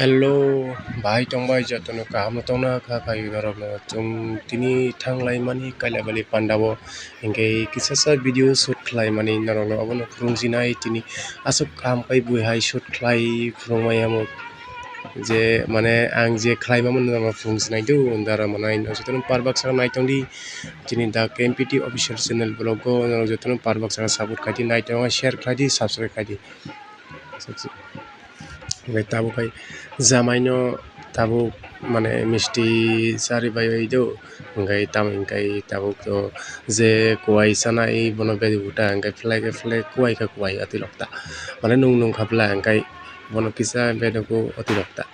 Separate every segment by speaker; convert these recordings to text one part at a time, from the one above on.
Speaker 1: Hello, bahai tongbai jatono kaham tongna kha kayu darokno chung tini thanglai mani kailai bali pandabo engkai kisasa video shoot khlai mani narokno abono phurungsinai tini asuk kaham kai buihai shoot khlai phurungmai amo je mane ang je khlai mamon nama phurungsinai do dara manai no jatono parbak sa naitongdi tini da K.M.P.D official channel blog go jatono parbak sa support khaidi naitonga share khaidi subscribe khaidi Ngai tabuk kai jamaino tabuk mane misti sari bai do ngai tabuk to je kuai sanai bono bedi buta ngai flag kuai ka kuai atilokta mane nung khapla ngai bono kisa bedo ko atilokta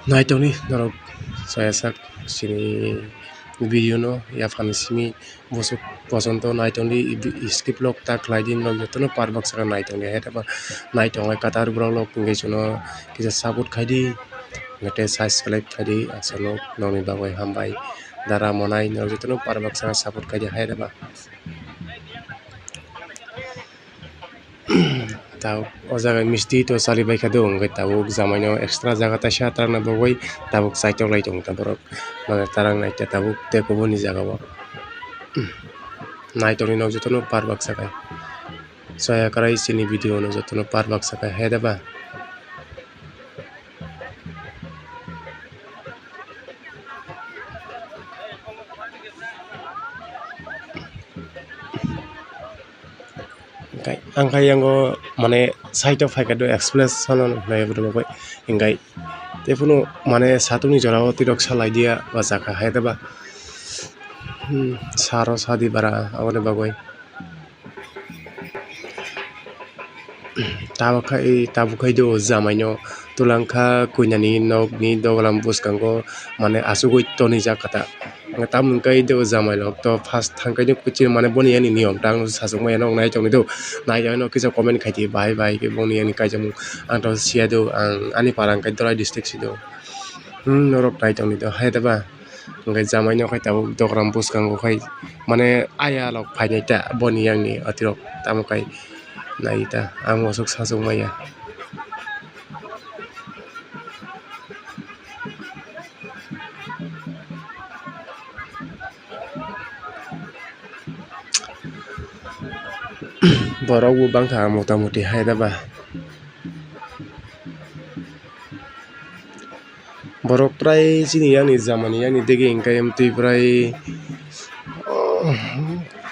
Speaker 1: naitoni norok sayasak sini video no ya fanisimi bosuk posanto naitoni skip lok ta khlaidin lok jotono parbak saka naitoni hetaba naitonga katar brok lok ngai chuno kisa support khaidi ngate subscribe khaidi asono noni bagoi hambai dara monai no jotono parbak saka support khaidi hetaba tau o jaga misti to salibai khado ngai tabuk jamaino extra jaga ta sha tarna bogoi tabuk saitok lai tong taborok mane tarang naita tabuk te koboni jaga bo naitoni no jotono parbak sakai saya karai sini video no jotono parbak sakai hedaba angkai yango mane site of haikado express sanon nai bro koi engai tepuno mane satuni jorao tirok salai dia wasaka haidaba saro sadi bara awone bagoi tabukai do jamaino tulangkha kuinani nok ni dogalam buskango mane asugoi toni jakata tam kai do jamai lok to first thangkai ni kuchi mane boni ani niyom tang sasukmai nok nai chongni do nai jano kisa comment khaiti bye ke boni ani kai jamu ang to sia do ang ani parang kai dorai district si do norok nai chongni do haidaba ngai jamai no kai tabu dogram buskango kai mane aya lok phainai ta boni ani atirok tamukai naita ang wasuk sasukmai ya borok bu bangkha motamuti haidaba borok prai sini yani jamani yani degi engkai MT prai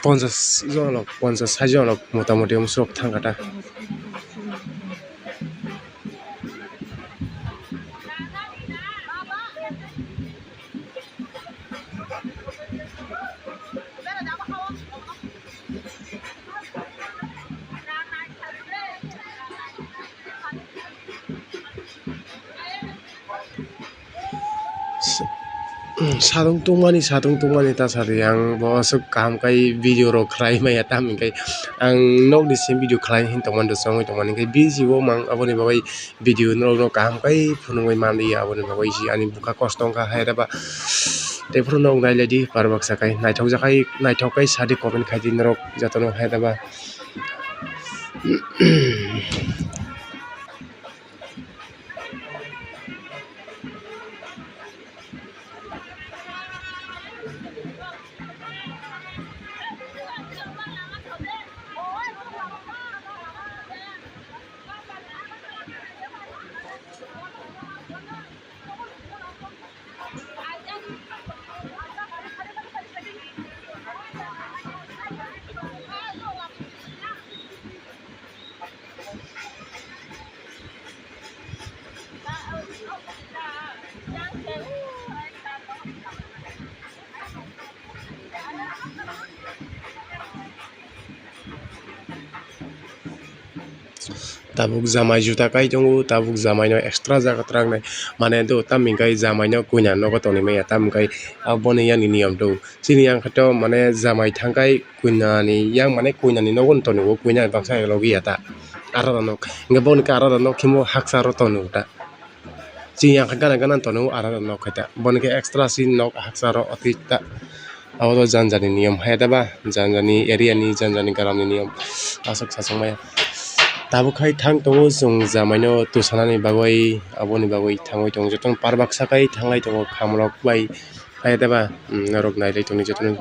Speaker 1: 50 jon lok 50 jon lok motamuti sok thangkata sadung tungmani ta sari ang bo asuk kaham kai video ro khlai mai atam engkai ang nok ni sim video khlai hin tongman do songoi tongman engkai busy wo mang aboni bagai video no kaham kai phunungoi mandi aboni bagai si ani buka kostong ka haidaba te phunung nai ledi parbak sakai naithok kai sadi comment khaidi norok jatono haidaba tabuk jamai juta kai tongo tabuk jamai no extra jaga trang nai mane do taming kai jamai no kuina nogo toni maya tam kai aboni yani niyam do sini yang khato mane jamai thangkai kuina ni yang mane kuina ni nogon toni wo kuina baksa logi ata arara nok ngabon ka arara nok khimo haksa ro tonu ta sini yang gana tonu arara nok khata bon ke extra sin nok haksa ro atita awo janjani niyam haidaba janjani area ni janjani garam ni niyam asuk sasung maya tabukai thang tongo jung jamaino tusanani bagoi aboni bagoi thangoi tongo joton parbak sakai thanglai tongo khamrok bai hai deba norok nailai tongni joton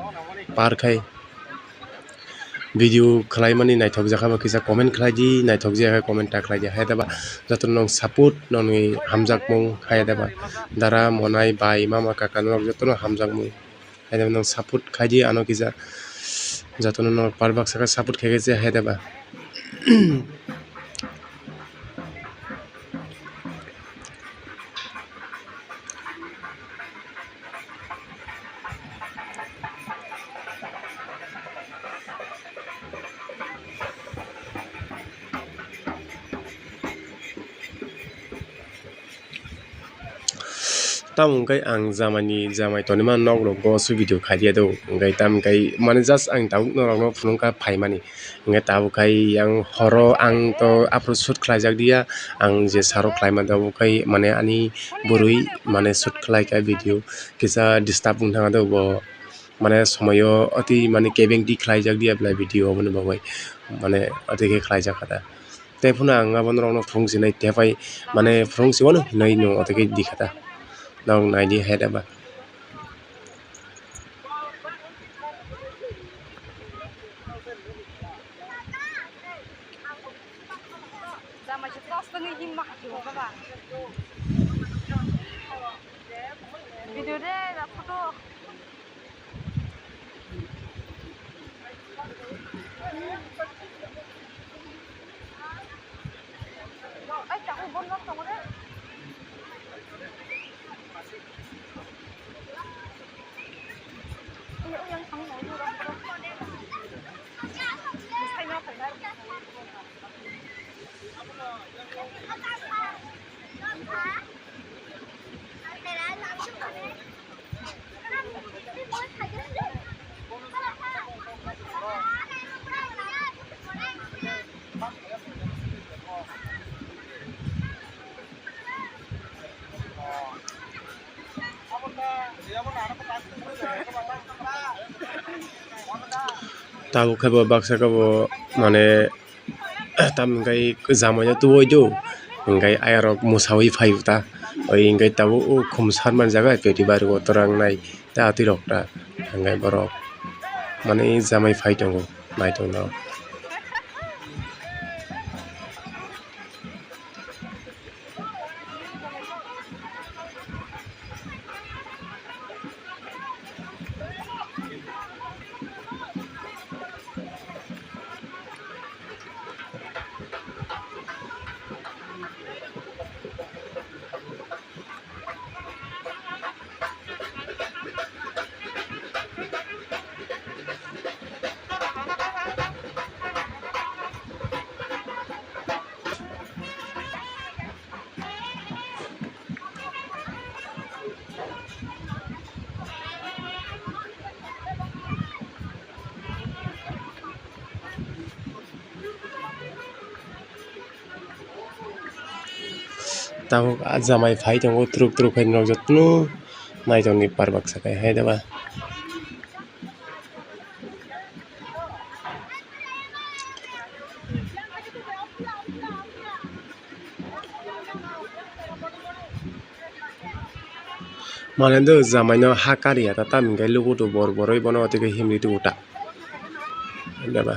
Speaker 1: par khai video khlaimani naithok jakha kisa comment khlaidi naithok jaya comment ta khlaidi hai deba joton nong support noni hamjakmung hai deba dara monai bai mama kaka nok joton hamjakmung hai deba nong support khaidi ano kisa joton nong parbak saka support khege hai deba tam kai ang jamai tonima nok rok bo su video khaidia do ngai tam kai mane just ang tau norok no phunungka phaimani ngai tabu kai yang horo ang to upload shoot khlaijak dia ang je saro khlaima do kai mane ani borui mane shoot khlai ka video kisa disturb ungthanga do bo mane somoyo ati mane K.M.P.D khlaijak dia bla video oboni bagoi mane ati ke khlaijak khata tefuna ang abon rok no phungsinai tepai mane phungsiwano hinai no ati ke dikhata nong naidi hai deba
Speaker 2: Video deh, nak foto. Aku bonus kamu deh. Ini yang kamu mau dulu. Saya phải đây.
Speaker 1: tabu khabo baksa kabo mane tam kai jamai tuoi do ngai ayarok musawi phaiuta oi ngai tabu khumsar man jaga peti baru torang nai ta atirok ta ngai borok mane jamai phai tongo nai tongo tahu jamai phai tongo truk truk hai nok jotnu nai tongni parbak sakai hai deba mane do jamai no hakari ata tam ngai lugu tu bor boroi bono ate himri tu uta deba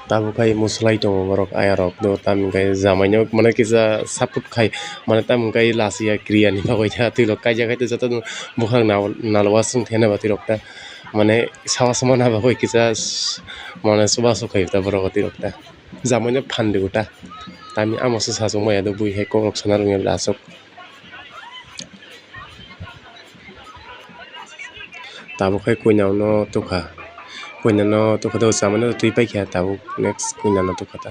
Speaker 1: Tabu kai muslai tongo borok ayarok do tam kai jamaino mane kisa saput khai mane tam kai lasia kriya ni bagoi tha tuilo kaija khai to joto bukhang nalwa sung thena ba tirok ta mane sawa sama na bagoi kisa mane suba su khai ta borok tirok ta jamaino phande uta tami amoso sajong maya do bui he korok sana rungel asok tabu khai koinao no tukha koina no tukha do jamaino tui pai kha tabu next koina no tukha ta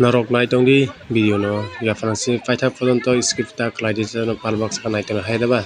Speaker 1: Narok naitong di video no ya fransi paitha poronto script ta khlai di no palbox ka naitong hai daba